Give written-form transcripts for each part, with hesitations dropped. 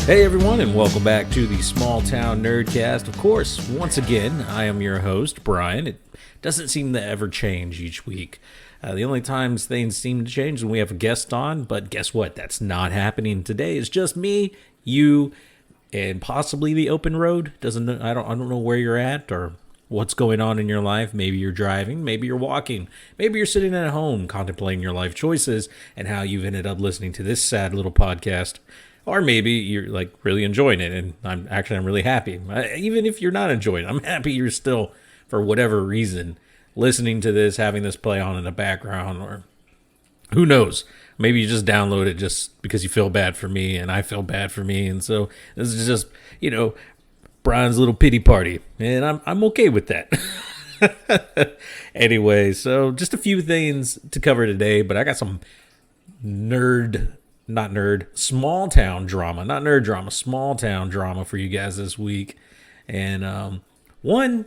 Hey everyone, and welcome back to the Small Town Nerdcast. Of course, once again, I am your host, Brian. It doesn't seem to ever change each week. The only times things seem to change is when we have a guest on, but guess what? That's not happening today. It's just me, you, and possibly the open road. I don't know where you're at or what's going on in your life. Maybe you're driving, maybe you're walking, maybe you're sitting at home contemplating your life choices and how you've ended up listening to this sad little podcast. Or maybe you're like really enjoying it, and I'm really happy. Even if you're not enjoying it, I'm happy you're still, for whatever reason, listening to this, having this play on in the background, or who knows? Maybe you just download it just because you feel bad for me, and I feel bad for me, and so this is just, Brian's little pity party, and I'm okay with that. Anyway, so just a few things to cover today, but I got some small town drama for you guys this week. And one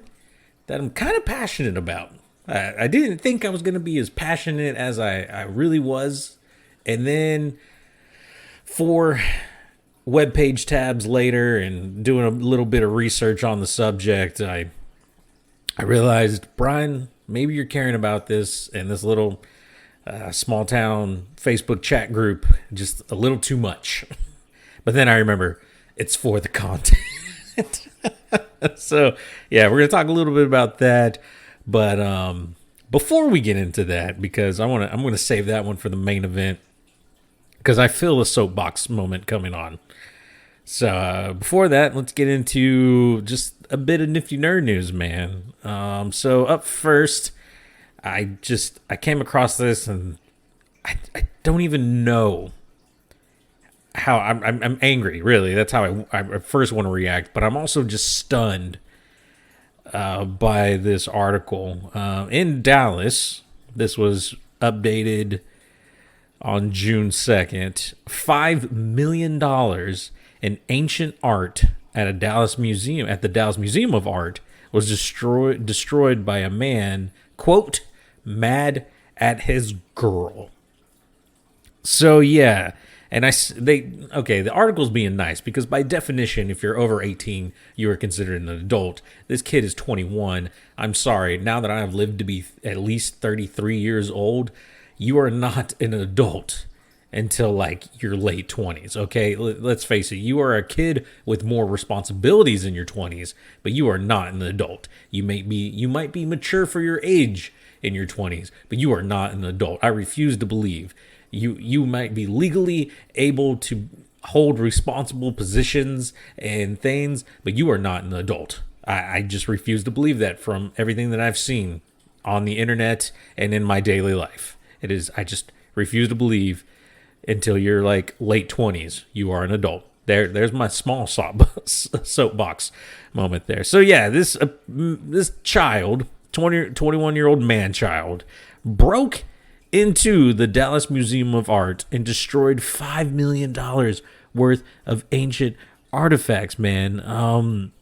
that I'm kind of passionate about. I didn't think I was going to be as passionate as I really was. And then 4 webpage tabs later and doing a little bit of research on the subject, I realized, Brian, maybe you're caring about this and this little small town Facebook chat group just a little too much. But then I remember it's for the content. So yeah, we're gonna talk a little bit about that. But before we get into that, because I'm gonna save that one for the main event, because I feel a soapbox moment coming on. So before that, let's get into just a bit of nifty nerd news, man. So up first, I came across this, and I don't even know how I'm angry. Really, that's how I first want to react. But I'm also just stunned by this article in Dallas. This was updated on June 2nd. $5 million in ancient art at the Dallas Museum of Art was destroyed by a man, quote, mad at his girl. So yeah, and the article's being nice because by definition, if you're over 18, you are considered an adult. This kid is 21. I'm sorry, now that I have lived to be at least 33 years old, you are not an adult until like your late 20s, okay? Let's face it, you are a kid with more responsibilities in your 20s, but you are not an adult. You might be mature for your age in your 20s, but you are not an adult. I refuse to believe you might be legally able to hold responsible positions and things, but you are not an adult. I just refuse to believe that from everything that I've seen on the internet and in my daily life. I just refuse to believe until you're like late 20s, you are an adult. There's my small soapbox moment there. So yeah, this child, 21-year-old man-child, broke into the Dallas Museum of Art and destroyed $5 million worth of ancient artifacts, man. And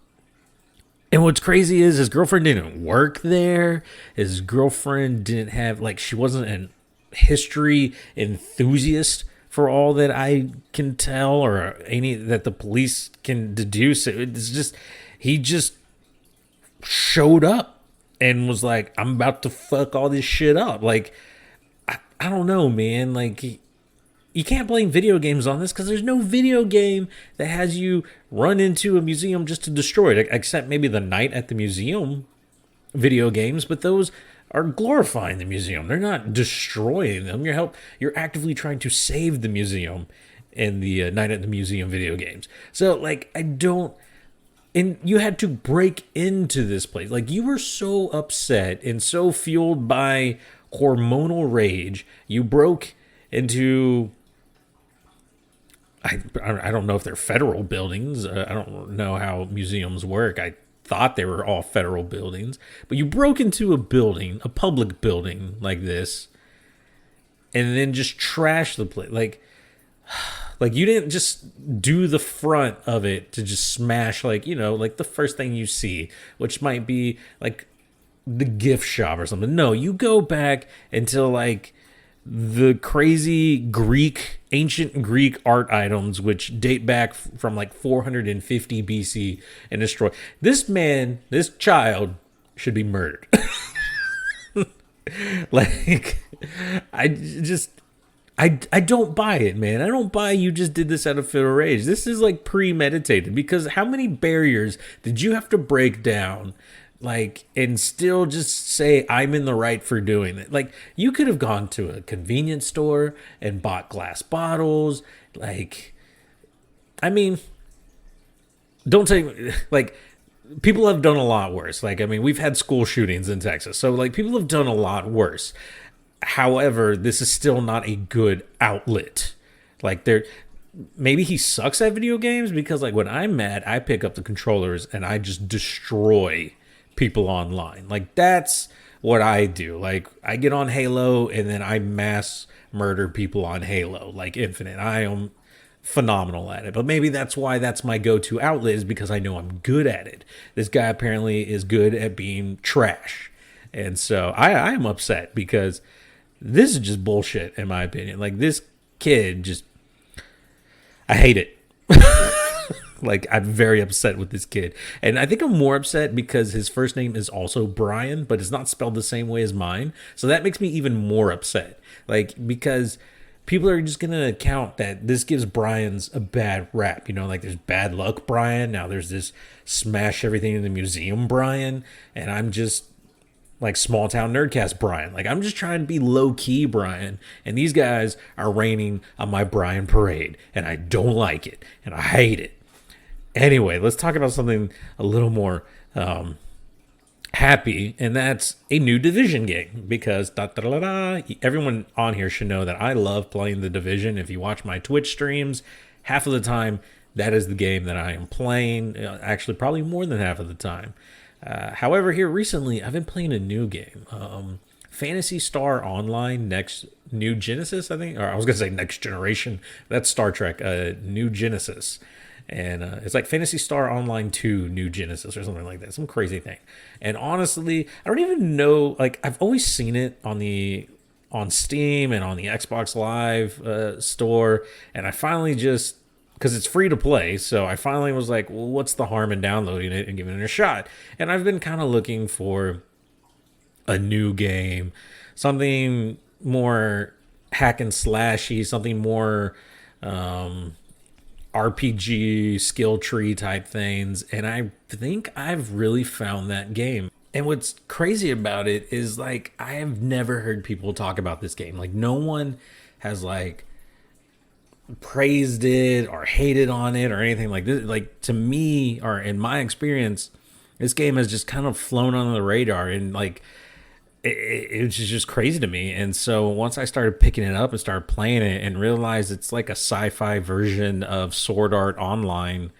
what's crazy is his girlfriend didn't work there. His girlfriend didn't have, she wasn't an history enthusiast for all that I can tell, or any that the police can deduce. It's just, he just showed up and was like, I'm about to fuck all this shit up. I don't know, man. You can't blame video games on this because there's no video game that has you run into a museum just to destroy it, except maybe the Night at the Museum video games, but those are glorifying the museum. They're not destroying them. You're actively trying to save the museum in the Night at the Museum video games. So, and you had to break into this place. You were so upset and so fueled by hormonal rage, you broke into, I don't know if they're federal buildings. I don't know how museums work. I thought they were all federal buildings, but you broke into a public building like this, and then just trashed the place. You didn't just do the front of it to just smash, the first thing you see, which might be the gift shop or something. No, you go back until the crazy ancient Greek art items, which date back from like 450 BC and destroy. This child should be murdered. Like, I don't buy it, man. I don't buy you just did this out of fit of rage. This is like premeditated, because how many barriers did you have to break down, like, and still just say I'm in the right for doing it? Like, you could have gone to a convenience store and bought glass bottles. Like, I mean, don't say, like, people have done a lot worse. Like, I mean, we've had school shootings in Texas, so like people have done a lot worse. However, this is still not a good outlet. Like, maybe he sucks at video games, because like when I'm mad, I pick up the controllers and I just destroy people online. Like, that's what I do. Like, I get on Halo and then I mass murder people on Halo, like Infinite. I am phenomenal at it. But maybe that's why that's my go-to outlet, is because I know I'm good at it. This guy apparently is good at being trash. And so I am upset, because this is just bullshit, in my opinion. Like, this kid just, I hate it. Like, I'm very upset with this kid. And I think I'm more upset because his first name is also Brian, but it's not spelled the same way as mine. So that makes me even more upset. Like, because people are just going to account that this gives Brian's a bad rap. You know, like, there's bad luck Brian. Now there's this smash everything in the museum Brian. And I'm just like small town nerdcast Brian. Like, I'm just trying to be low key Brian, and these guys are raining on my Brian parade, and I don't like it, and I hate it. Anyway, let's talk about something a little more happy, and that's a new Division game, because everyone on here should know that I love playing the Division. If you watch my Twitch streams, half of the time that is the game that I am playing. Actually, probably more than half of the time. However, here recently, I've been playing a new game, Phantasy Star Online New Genesis, I think. Or I was going to say Next Generation. That's Star Trek, New Genesis. And it's like Phantasy Star Online 2 New Genesis or something like that. Some crazy thing. And honestly, I don't even know. Like, I've always seen it on Steam and on the Xbox Live store. And I finally just, because it's free to play, so I finally was like, well, what's the harm in downloading it and giving it a shot? And I've been kind of looking for a new game, something more hack and slashy, something more RPG skill tree type things, and I think I've really found that game. And what's crazy about it is, like, I have never heard people talk about this game. Like, no one has like praised it or hated on it or anything like this. Like, to me, or in my experience, this game has just kind of flown under the radar, and like it was just crazy to me. And so once I started picking it up and started playing it and realized it's like a sci-fi version of Sword Art Online,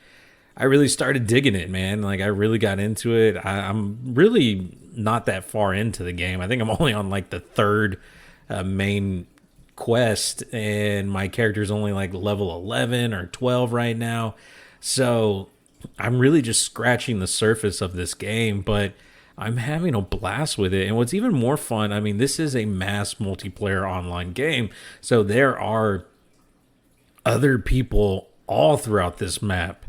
I really started digging it, man. Like, I really got into it. I'm really not that far into the game. I think I'm only on like the third main quest, and my character's only like level 11 or 12 right now. So I'm really just scratching the surface of this game, but I'm having a blast with it. And what's even more fun, I mean, this is a mass multiplayer online game, so there are other people all throughout this map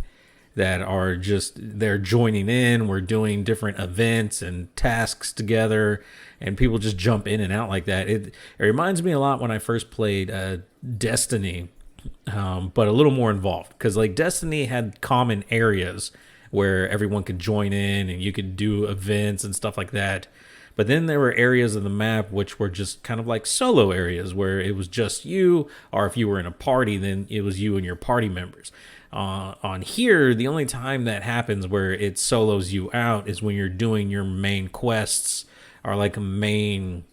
that are just, they're joining in. We're doing different events and tasks together, and people just jump in and out like that. It reminds me a lot when I first played Destiny, but a little more involved, because like Destiny had common areas where everyone could join in and you could do events and stuff like that. But then there were areas of the map which were just kind of like solo areas, where it was just you, or if you were in a party, then it was you and your party members. On here, the only time that happens where it solos you out is when you're doing your main quests, or like a main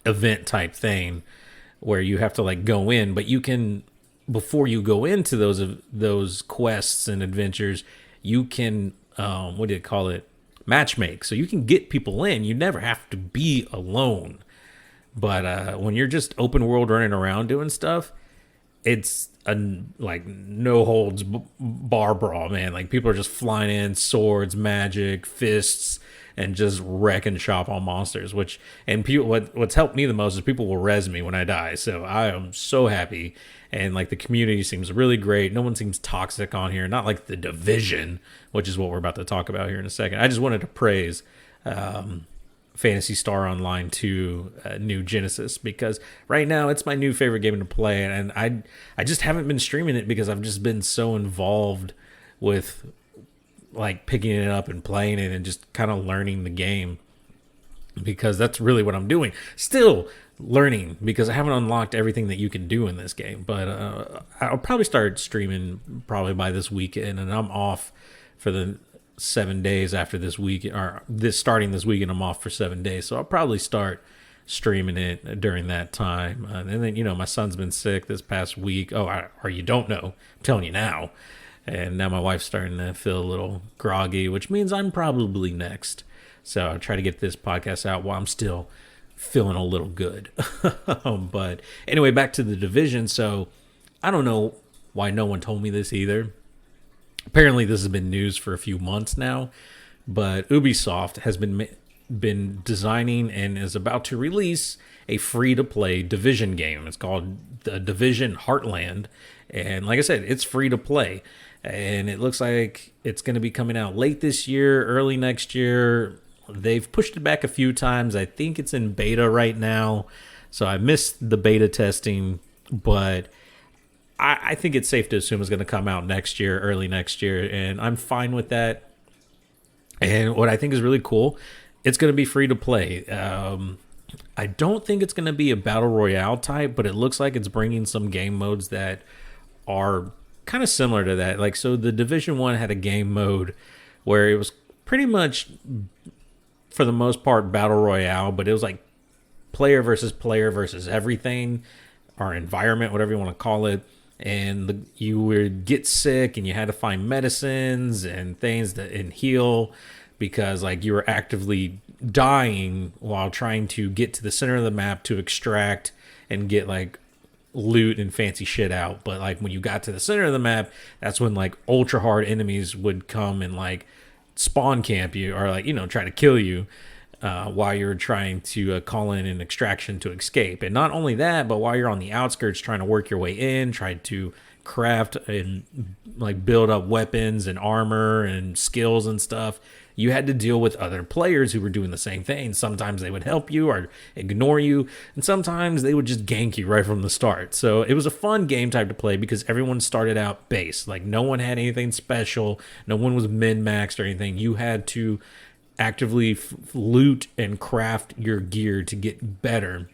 event type thing where you have to like go in. But you can, before you go into those quests and adventures, you can what do you call it, matchmake. So you can get people in. You never have to be alone. But when you're just open world running around doing stuff, it's a like no holds bar brawl, man. Like people are just flying in, swords, magic, fists, and just wrecking shop on monsters. And people, what's helped me the most is people will res me when I die. So I am so happy, and like the community seems really great. No one seems toxic on here, not like the Division, which is what we're about to talk about here in a second. I just wanted to praise Phantasy Star Online 2 New Genesis, because right now it's my new favorite game to play, and I just haven't been streaming it because I've just been so involved with like picking it up and playing it and just kind of learning the game, because that's really what I'm doing. Still learning, because I haven't unlocked everything that you can do in this game, but I'll probably start streaming probably by this weekend, and I'm off for the 7 days after this week, or starting this weekend. I'm off for 7 days, so I'll probably start streaming it during that time. And then, my son's been sick this past week. Or you don't know, I'm telling you now. And now my wife's starting to feel a little groggy, which means I'm probably next. So I'll try to get this podcast out while I'm still feeling a little good. But anyway, back to the Division. So I don't know why no one told me this either. Apparently this has been news for a few months now, but Ubisoft has been designing and is about to release a free-to-play Division game. It's called The Division Heartland, and like I said, it's free to play. And it looks like it's going to be coming out late this year, early next year. They've pushed it back a few times. I think it's in beta right now, so I missed the beta testing, but I think it's safe to assume it's going to come out next year, early next year, and I'm fine with that. And what I think is really cool, it's going to be free to play. I don't think it's going to be a battle royale type, but it looks like it's bringing some game modes that are kind of similar to that. Like, so the Division 1 had a game mode where it was pretty much, for the most part, battle royale, but it was like player versus everything, or environment, whatever you want to call it. And you would get sick and you had to find medicines and things and heal, because like you were actively dying while trying to get to the center of the map to extract and get like loot and fancy shit out. But like when you got to the center of the map, that's when like ultra hard enemies would come and like spawn camp you, or like, try to kill you while you're trying to call in an extraction to escape. And not only that, but while you're on the outskirts trying to work your way in, try to craft and like build up weapons and armor and skills and stuff, you had to deal with other players who were doing the same thing. Sometimes they would help you or ignore you, and sometimes they would just gank you right from the start. So it was a fun game type to play because everyone started out base. Like no one had anything special. No one was min-maxed or anything. You had to actively loot and craft your gear to get better.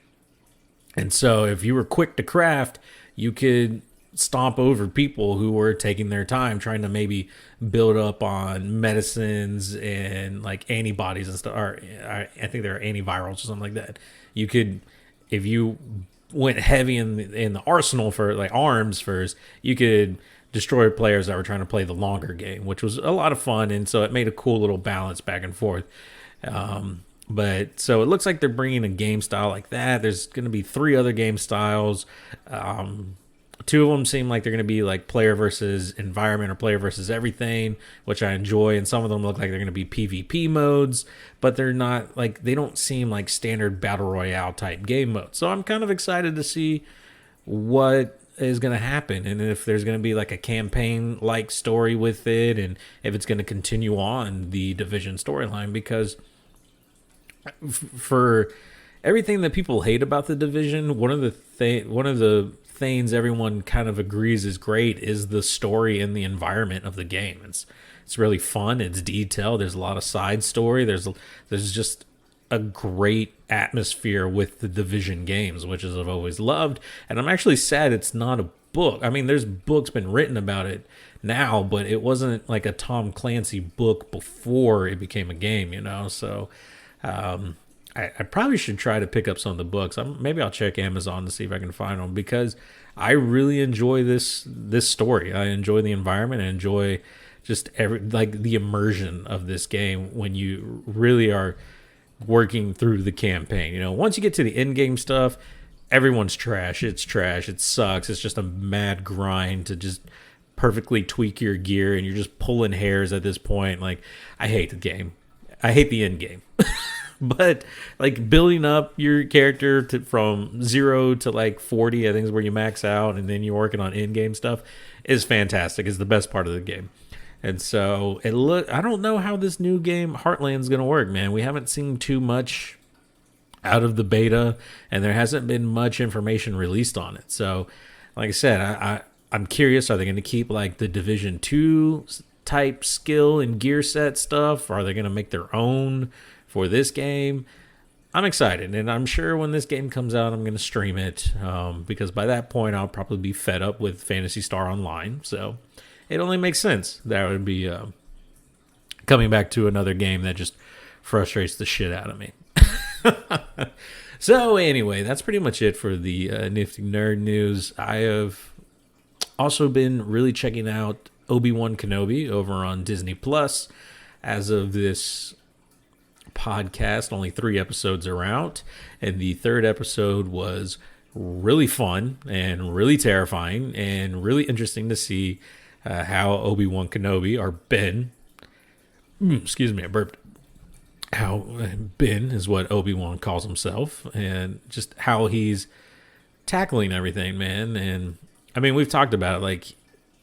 And so if you were quick to craft, you could stomp over people who were taking their time trying to maybe build up on medicines and like antibodies and stuff. Or I think there are antivirals or something like that. You could, if you went heavy in the arsenal for like arms first, you could destroy players that were trying to play the longer game, which was a lot of fun. And so it made a cool little balance back and forth. But so it looks like they're bringing a game style like that. There's going to be 3 other game styles. 2 of them seem like they're going to be like player versus environment or player versus everything, which I enjoy. And some of them look like they're going to be PvP modes, but they're not like, they don't seem like standard battle royale type game modes. So I'm kind of excited to see what is going to happen, and if there's going to be like a campaign like story with it, and if it's going to continue on the Division storyline, because for everything that people hate about the Division, one of the things everyone kind of agrees is great is the story and the environment of the game. It's really fun, it's detailed, there's a lot of side story, there's just a great atmosphere with the Division games, which is I've always loved. And I'm actually sad it's not a book. I mean, there's books been written about it now, but it wasn't like a Tom Clancy book before it became a game, So I probably should try to pick up some of the books. Maybe I'll check Amazon to see if I can find them, because I really enjoy this story. I enjoy the environment. I enjoy just the immersion of this game when you really are working through the campaign. Once you get to the end game stuff, everyone's trash. It's trash. It sucks. It's just a mad grind to just perfectly tweak your gear, and you're just pulling hairs at this point. Like, I hate the game. I hate the end game. But like building up your character from 0 to like 40, I think is where you max out, and then you're working on end game stuff, is fantastic. It's the best part of the game. And so I don't know how this new game Heartland is going to work, man. We haven't seen too much out of the beta, and there hasn't been much information released on it. So like I said, I'm curious, are they going to keep like the Division 2 type skill and gear set stuff? Or are they going to make their own for this game? I'm excited, and I'm sure when this game comes out, I'm going to stream it, because by that point, I'll probably be fed up with Phantasy Star Online. So it only makes sense that would be coming back to another game that just frustrates the shit out of me. So anyway, that's pretty much it for the Nifty Nerd news. I have also been really checking out Obi-Wan Kenobi over on Disney Plus. As of this podcast, only 3 episodes are out, and the 3rd episode was really fun and really terrifying and really interesting to see how Obi-Wan Kenobi, or Ben, excuse me, I burped, how Ben is what Obi-Wan calls himself, and just how he's tackling everything, man. And I mean, we've talked about it, like,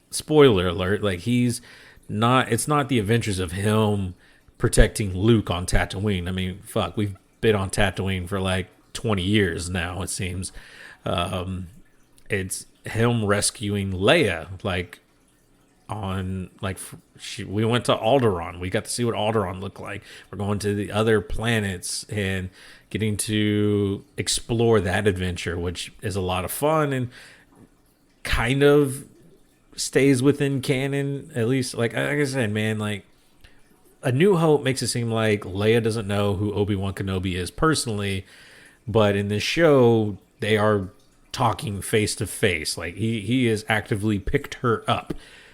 spoiler alert, like, it's not the adventures of him protecting Luke on Tatooine. I mean, fuck, we've been on Tatooine for like 20 years now, it seems. It's him rescuing Leia, like, we went to Alderaan. We got to see what Alderaan looked like. We're going to the other planets and getting to explore that adventure, which is a lot of fun and kind of stays within canon, at least. Like I said, man, like, A New Hope makes it seem like Leia doesn't know who Obi-Wan Kenobi is personally, but in this show, they are talking face to face. Like, he has actively picked her up.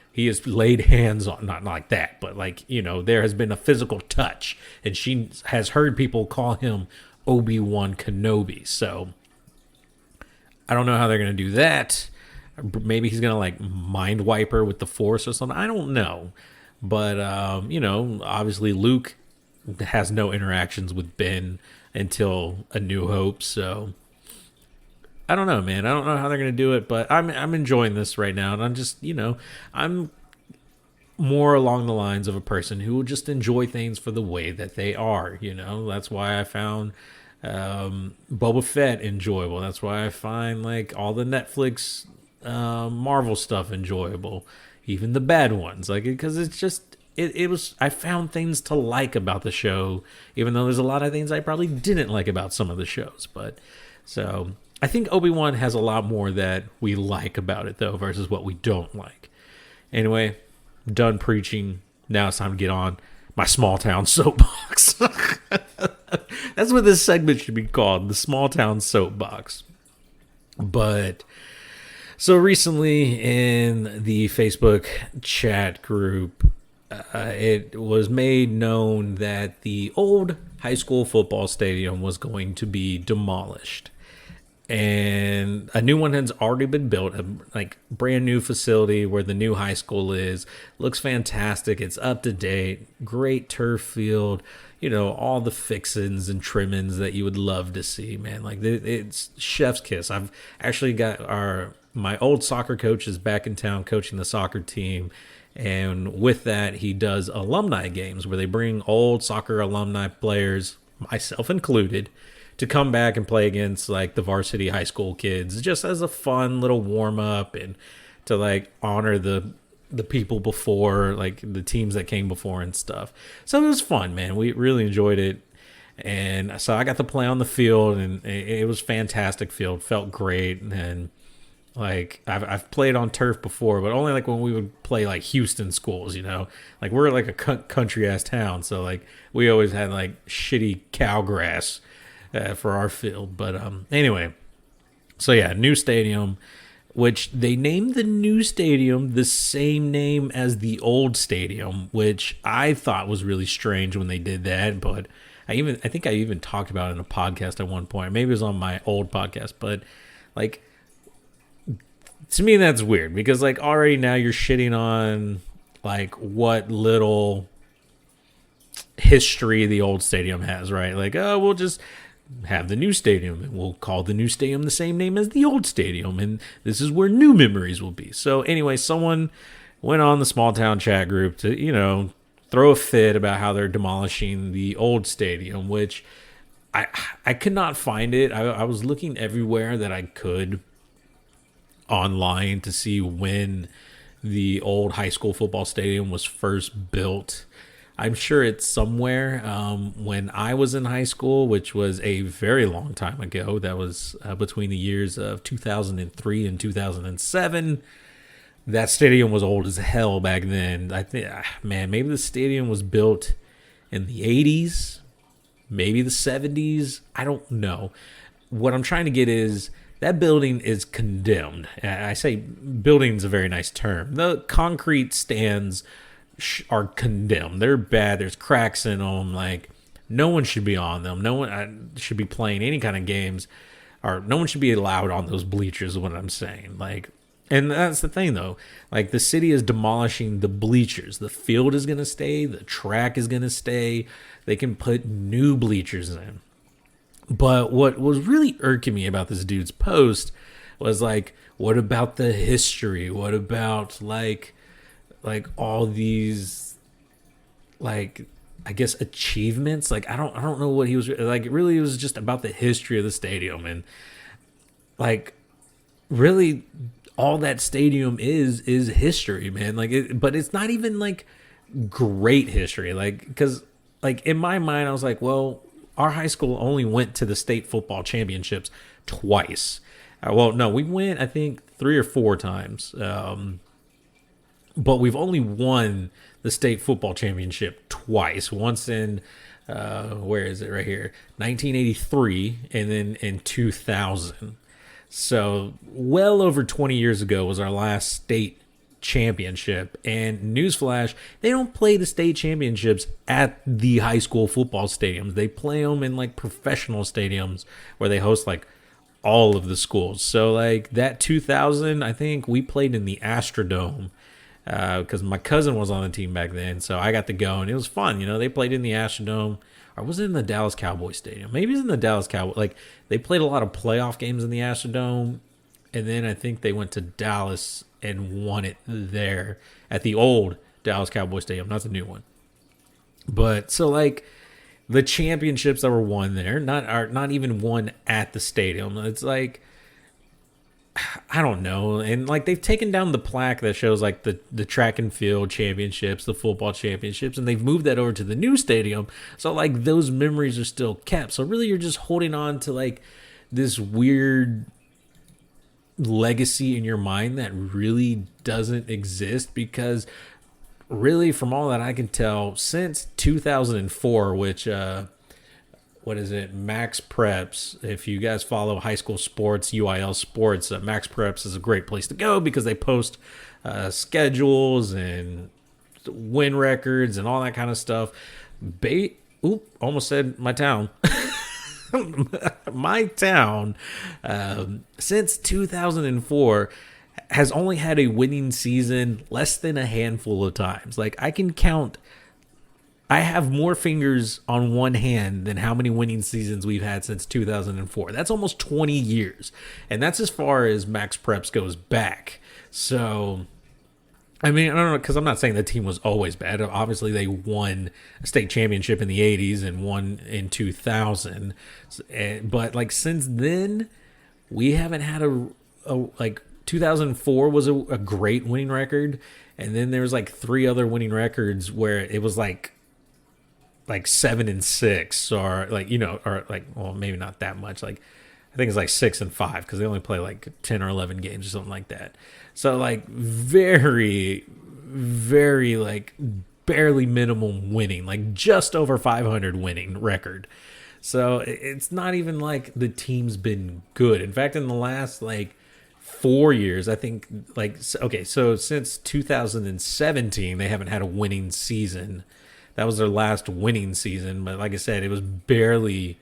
He has laid hands on, not like that, but like, you know, there has been a physical touch, and she has heard people call him Obi-Wan Kenobi. So I don't know how they're going to do that. Maybe he's going to like mind wipe her with the Force or something. I don't know. But, you know, obviously Luke has no interactions with Ben until A New Hope. So I don't know, man. I don't know how they're going to do it, but I'm enjoying this right now. And I'm just, you know, I'm more along the lines of a person who will just enjoy things for the way that they are. You know, that's why I found Boba Fett enjoyable. That's why I find like all the Netflix Marvel stuff enjoyable, even the bad ones. Like, because it's just it was, I found things to like about the show, even though there's a lot of things I probably didn't like about some of the shows. But so I think Obi-Wan has a lot more that we like about it, though, versus what we don't like. Anyway, done preaching. Now it's time to get on my small town soapbox. That's what this segment should be called, the small town soapbox. But so recently in the Facebook chat group, it was made known that the old high school football stadium was going to be demolished. And a new one has already been built, a like brand new facility where the new high school is. Looks fantastic. It's up to date. Great turf field. You know, all the fixins and trimmings that you would love to see, man. Like, it's chef's kiss. I've actually got my old soccer coach is back in town coaching the soccer team. And with that, he does alumni games where they bring old soccer alumni players, myself included, to come back and play against like the varsity high school kids, just as a fun little warm up and to like honor the people before, like the teams that came before and stuff. So it was fun, man. We really enjoyed it. And so I got to play on the field, and it was fantastic field. Felt great. And like I've played on turf before, but only like when we would play like Houston schools, you know, like we're like a country ass town. So like we always had like shitty cow grass for our field. But anyway, so yeah, new stadium, which they named the new stadium the same name as the old stadium, which I thought was really strange when they did that. But I think I even talked about it in a podcast at one point. Maybe it was on my old podcast, but Like, to me, that's weird because like already now you're shitting on like what little history the old stadium has, right? Like, oh, we'll just have the new stadium and we'll call the new stadium the same name as the old stadium, and this is where new memories will be. So anyway, someone went on the small town chat group to, throw a fit about how they're demolishing the old stadium, which I could not find it. I was looking everywhere that I could online to see when the old high school football stadium was first built. I'm sure it's somewhere. When I was in high school, which was a very long time ago, that was between the years of 2003 and 2007. That stadium was old as hell back then. I think, maybe the stadium was built in the 80s, maybe the 70s. I don't know. What I'm trying to get is that building is condemned. I say building's a very nice term. The concrete stands are condemned. They're bad. There's cracks in them. Like, no one should be on them. No one should be playing any kind of games, or no one should be allowed on those bleachers is what I'm saying. Like, and that's the thing though. Like, the city is demolishing the bleachers. The field is going to stay. The track is going to stay. They can put new bleachers in. But what was really irking me about this dude's post was like, what about the history? What about like all these, like, I guess achievements? Like, I don't know what he was like. Really, it was just about the history of the stadium, and like, really, all that stadium is history, man. Like, but it's not even like great history. Like, because like in my mind, I was like, well, our high school only went to the state football championships twice. Well, no, we went, I think, 3 or 4 times. But we've only won the state football championship twice. Once in, where is it? Right here. 1983, and then in 2000. So well over 20 years ago was our last state championship. And newsflash, they don't play the state championships at the high school football stadiums. They play them in like professional stadiums where they host like all of the schools. So like that 2000, I think we played in the Astrodome. Because my cousin was on the team back then, so I got to go, and it was fun. They played in the Astrodome, or was it in the Dallas Cowboys Stadium? Maybe it's in the Dallas Cowboys. Like, they played a lot of playoff games in the Astrodome, and then I think they went to Dallas and won it there at the old Dallas Cowboys Stadium, not the new one. But so like the championships that were won there, not even won at the stadium. It's like, I don't know. And like, they've taken down the plaque that shows like the track and field championships, the football championships, and they've moved that over to the new stadium. So like, those memories are still kept. So really, you're just holding on to like this weird legacy in your mind that really doesn't exist, because really, from all that I can tell, since 2004, which what is it? Max Preps. If you guys follow high school sports, UIL sports, Max Preps is a great place to go because they post schedules and win records and all that kind of stuff. Almost said my town. My town, since 2004, has only had a winning season less than a handful of times. Like, I can count. I have more fingers on one hand than how many winning seasons we've had since 2004. That's almost 20 years. And that's as far as Max Preps goes back. So, I mean, I don't know, because I'm not saying the team was always bad. Obviously, they won a state championship in the 80s and won in 2000. But, like, since then, we haven't had like, 2004 was a great winning record. And then there was, like, 3 other winning records where it was, like 7-6, or like, or like, well, maybe not that much. Like, I think it's like 6-5 because they only play like 10 or 11 games or something like that. So like, very, very like barely minimum winning, like just over 500 winning record. So it's not even like the team's been good. In fact, in the last like 4 years, I think, like, okay, so since 2017, they haven't had a winning season. That was their last winning season, but like I said, it was barely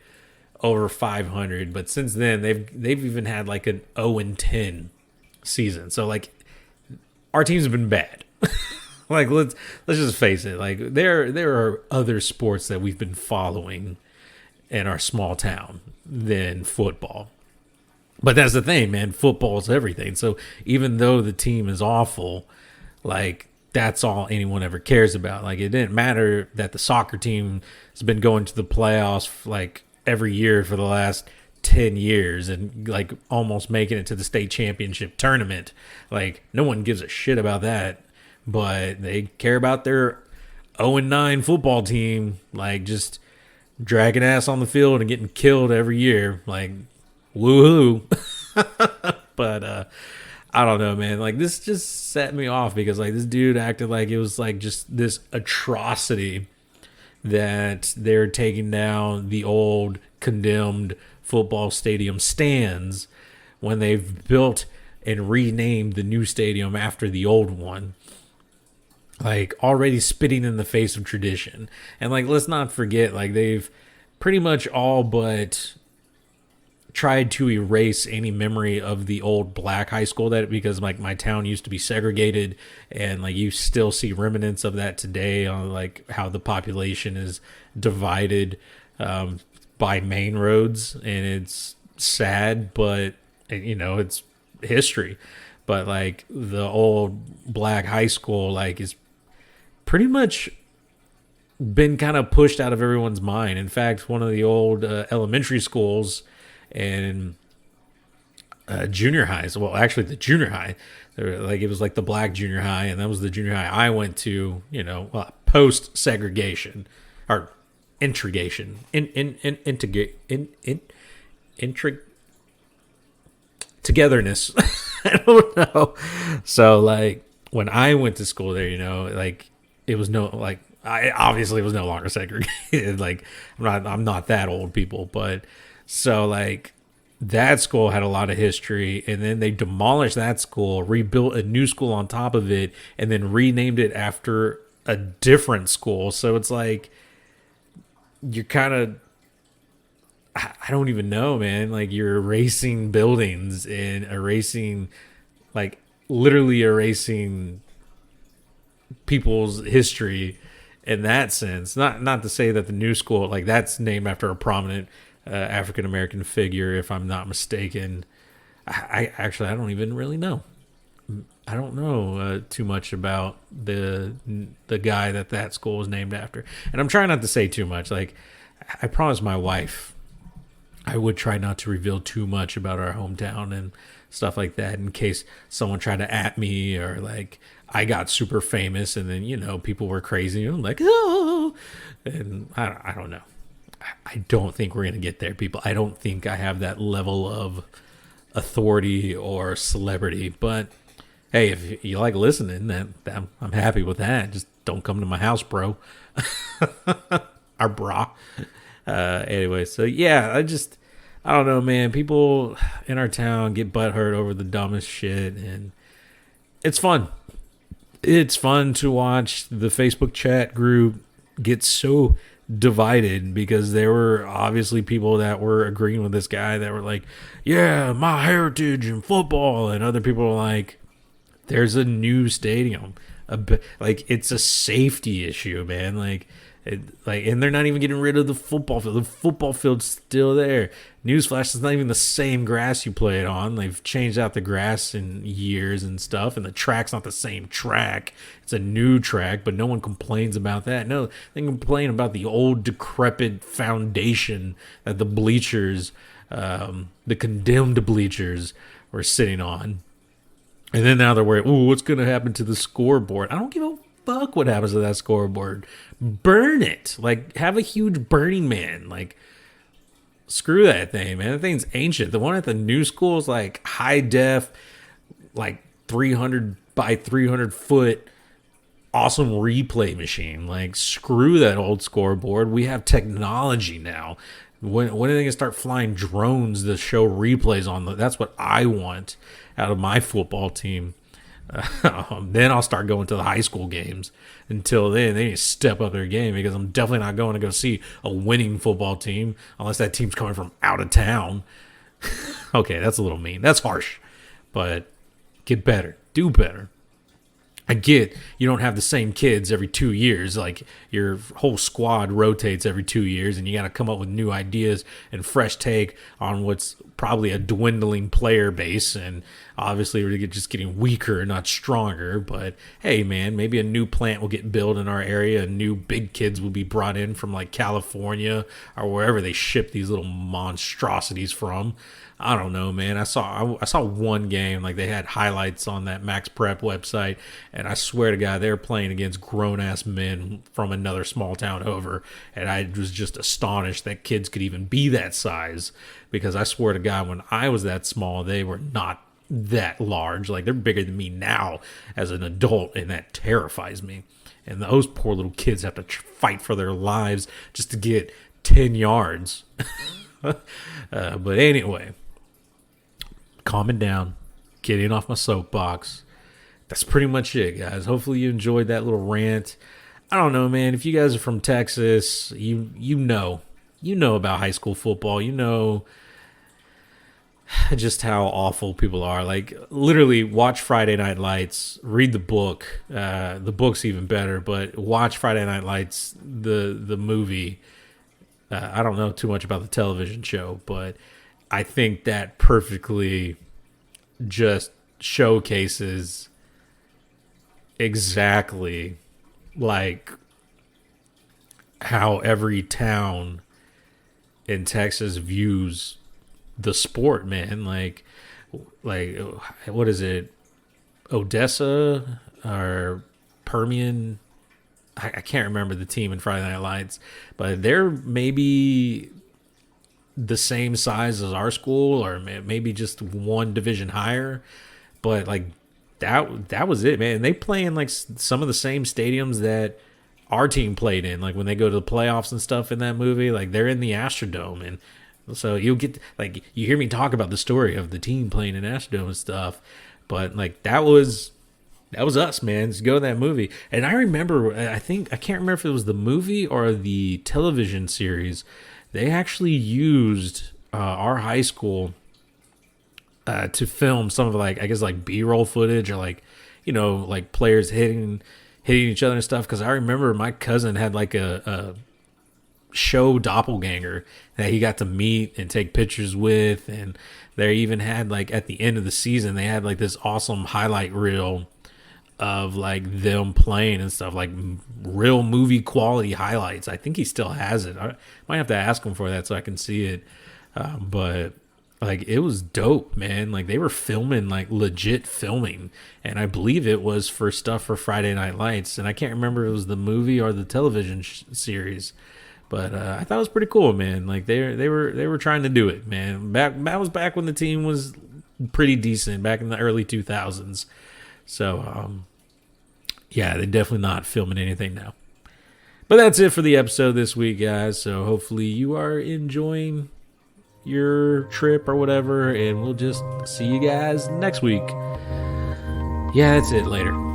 over 500. But since then, they've even had like an 0-10 season. So like our teams have been bad. Like let's just face it. Like there are other sports that we've been following in our small town than football. But that's the thing, man. Football is everything. So even though the team is awful, like that's all anyone ever cares about. Like it didn't matter that the soccer team has been going to the playoffs like every year for the last 10 years and like almost making it to the state championship tournament. Like no one gives a shit about that, but they care about their 0-9 football team, like just dragging ass on the field and getting killed every year. Like woohoo. But I don't know, man. Like this just set me off because like this dude acted like it was like just this atrocity that they're taking down the old condemned football stadium stands when they've built and renamed the new stadium after the old one. Like already spitting in the face of tradition. And like let's not forget, like they've pretty much all but tried to erase any memory of the old black high school because like my town used to be segregated, and like you still see remnants of that today on like how the population is divided by main roads, and it's sad, but you know it's history. But like the old black high school like is pretty much been kind of pushed out of everyone's mind. In fact, one of the old elementary schools and junior highs, well actually the junior high, like it was like the black junior high, and that was the junior high I went to, you know, post segregation or integration togetherness. I don't know. So like when I went to school there, you know, like it was no like I obviously was no longer segregated. Like I'm not that old, people, but so like that school had a lot of history, and then they demolished that school, rebuilt a new school on top of it, and then renamed it after a different school. So it's like you're kind of, I don't even know, man. Like you're erasing buildings and erasing, like literally erasing people's history in that sense. Not to say that the new school, like that's named after a prominent African-American figure, if I'm not mistaken. I actually, I don't even really know. I don't know too much about the guy that school was named after. And I'm trying not to say too much. Like, I promised my wife I would try not to reveal too much about our hometown and stuff like that in case someone tried to at me, or like I got super famous and then, you know, people were crazy. You know, like, oh, and I don't know. I don't think we're going to get there, people. I don't think I have that level of authority or celebrity. But hey, if you like listening, then I'm happy with that. Just don't come to my house, bro. Or bra. Anyway, so yeah, I don't know, man. People in our town get butthurt over the dumbest shit, and it's fun. It's fun to watch the Facebook chat group get so divided, because there were obviously people that were agreeing with this guy that were like, yeah, my heritage in football, and other people were like, there's a new stadium, like it's a safety issue, man. Like and they're not even getting rid of the football field. The football field's still there. Newsflash, it's not even the same grass you play it on. They've changed out the grass in years and stuff, and the track's not the same track. It's a new track, but no one complains about that. No, they complain about the old decrepit foundation that the bleachers, the condemned bleachers, were sitting on. And then now they're worried, ooh, what's going to happen to the scoreboard? I don't give a fuck what happens to that scoreboard. Burn it. Like, have a huge Burning Man. Like, screw that thing, man. That thing's ancient. The one at the new school is like high def, like 300 by 300 foot awesome replay machine. Like, screw that old scoreboard. We have technology now. When are they gonna start flying drones to show replays on that's what I want out of my football team. Then I'll start going to the high school games. Until then, they need to step up their game because I'm definitely not going to go see a winning football team unless that team's coming from out of town. Okay, that's a little mean. That's harsh. But get better. Do better. I get you don't have the same kids every 2 years. Like your whole squad rotates every 2 years, and you got to come up with new ideas and fresh take on what's probably a dwindling player base. And obviously, we're just getting weaker, not stronger. But hey, man, maybe a new plant will get built in our area. And new big kids will be brought in from like California or wherever they ship these little monstrosities from. I don't know, man. I saw one game, like they had highlights on that Max Prep website, and I swear to God, they were playing against grown-ass men from another small town over, and I was just astonished that kids could even be that size, because I swear to God, when I was that small, they were not that large. Like, they're bigger than me now as an adult, and that terrifies me. And those poor little kids have to fight for their lives just to get 10 yards. But anyway, calming down, getting off my soapbox. That's pretty much it, guys. Hopefully you enjoyed that little rant. I don't know, man. If you guys are from Texas, you know about high school football. You know just how awful people are. Like, literally, watch Friday Night Lights. Read the book. The book's even better, but watch Friday Night Lights, the movie. I don't know too much about the television show, but I think that perfectly just showcases exactly like how every town in Texas views the sport, man. Like what is it? Odessa or Permian? I can't remember the team in Friday Night Lights, but they're maybe the same size as our school, or maybe just one division higher. But like that was it, man. They play in like some of the same stadiums that our team played in. Like when they go to the playoffs and stuff in that movie, like they're in the Astrodome, and so you'll get like you hear me talk about the story of the team playing in Astrodome and stuff. But like that was us, man. Just go to that movie. And I remember, I can't remember if it was the movie or the television series. They actually used our high school to film some of like, I guess like B-roll footage or like, you know, like players hitting each other and stuff. Cause I remember my cousin had like a show doppelganger that he got to meet and take pictures with. And they even had like at the end of the season, they had like this awesome highlight reel of like them playing and stuff, like real movie quality highlights. I think he still has it. I might have to ask him for that so I can see it. But like it was dope, man. Like they were filming, like legit filming, and I believe it was for stuff for Friday Night Lights. And I can't remember if it was the movie or the television series. But I thought it was pretty cool, man. Like they were trying to do it, man. That was back when the team was pretty decent, back in the early 2000s. So, yeah, they're definitely not filming anything now. But that's it for the episode this week, guys. So hopefully you are enjoying your trip or whatever, and we'll just see you guys next week. Yeah, that's it. Later.